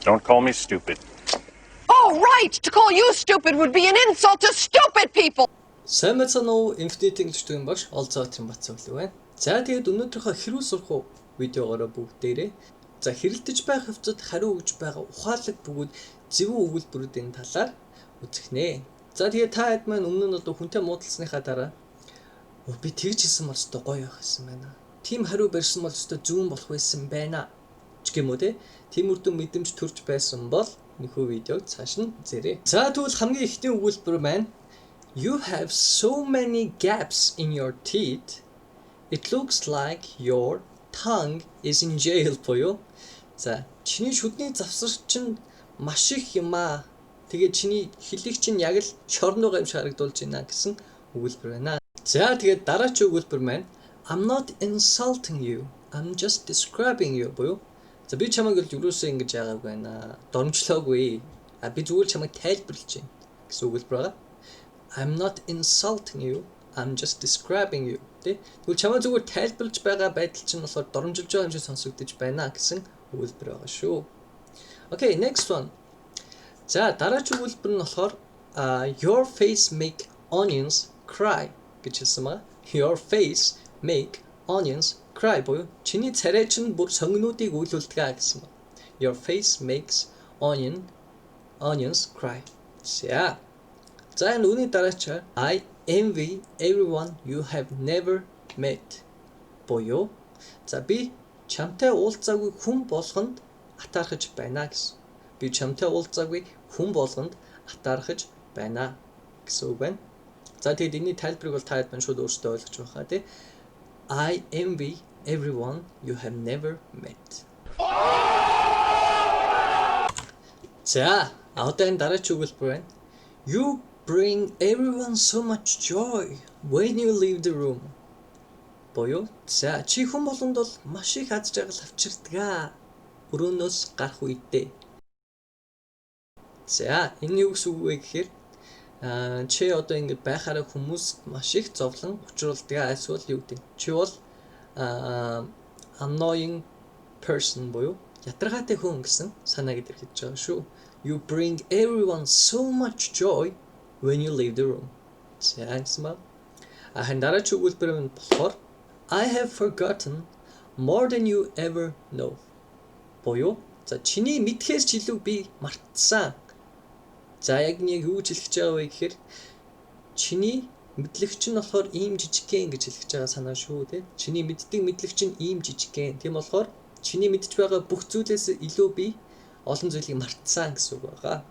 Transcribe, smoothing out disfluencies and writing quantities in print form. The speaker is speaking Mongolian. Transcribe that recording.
Don't call me stupid. Oh, right! To call you stupid would be an insult to stupid people! Сайн мэцэн уу Infinity English төвийн багш Олзоотрын Бацөглөө байна. За тэгээд өнөөдрийнхөө хэрүү сурах видеогоороо бүгдээрээ за хэрэлдэж байх хөвцөд хариу өгж байгаа ухаалаг бөгөөд зөвүүн өгүүлбэрүүдийн талаар үзэх нэ. За тэгээд та хэд маань өмнө нь одоо хүнтэй муудалцсныхаа дараа би тэгж хэлсэн бол өстой гоё байх гэсэн байна. Тим хариу барьсан бол өстой зүүн болох байсан байна ч гэмүү те. Тиймэрдүү мэдрэмж төрж байсан бол нөхөө видеог цааш нь үзээрэй. За тэгвэл хамгийн ихний өгүүлбэр маань You have so many gaps in your teeth. It looks like your tongue is in jail буюу. За чиний шүдний завсар чинь маш их юм аа. Тэгээд чиний хэлийг чинь яг л шорноо юм харагдуулж байна гэсэн өгүүлбэр байна. За тэгээд дараагийн өгүүлбэр маань I'm not insulting you. I'm just describing you буюу. За би чамайг л юусоо ингэж яагаагүй байна. Дормжлоогүй. Би зүгээр чамайг тайлбарлаж байна гэсэн өгүүлбэр байгаа. I'm not insulting you. I'm just describing you. Тэгвэл чамаа зүгээр тайлбарлаж байгаа байдал чинь болохоор доромжилж байгаа юм шиг сонсогдож байна гэсэн өгүүлбэр байгаа шүү. Okay, next one. За дараагийн өгүүлбэр нь болохоор your face make onions cry гэж хэлсэн ба. Your face make onions cry буюу чиний царай чинь бүр сонгинуудыг үйлүүлдэг гэсэн ба. Your face makes onions cry. За энэ үүний дараачаар I envy everyone you have never met буюу за би чамтай уулзаагүй хүн болгонд атаархаж байна гэсэн. Би чамтай уулзаагүй хүн болгонд атаархаж байна гэсэн үг байна. За тэгээд энэний тайлбарыг бол та хэд маань шууд өөрсдөө ойлгож байгаа тий. I envy everyone you have never met. За одоо энэ дараагийн өгүүлбэр байна. You bring everyone so much joy when you leave the room. Боёо. За чи хүн болгонд бол маш их аз жаргал авчирдаг. Өрөөнөөс гарах үедээ. За энэ юу гэсэн үг вэ гэхээр чи одоо ингэ байхаараа хүмүүс маш их зовлон учруулдаг. Эсвэл юу гэдэг. Чи бол annoying person буюу ятаргаатай хүн гэсэн санааг илэрхийлж байгаа шүү. You bring everyone so much joy when you leave the room. Сэнсма. Дараагийн өгүүлбэр нь болохоор I have forgotten more than you ever know. Боёо. За чиний мэдхээс ч илүү би мартсан. За яг нэг юу хэлэх гэж байгаа вэ гэхээр чиний мэдлэгч нь болохоор ийм жижигхэн гэж хэлэх гэж байгаа санаа шүү тий. Чиний мэддэг мэдлэгч нь ийм жижигхэн. Тийм болохоор чиний мэдж байгаа бүх зүйлээс илүү би олон зүйлийг мартсан гэсэн үг байгаа.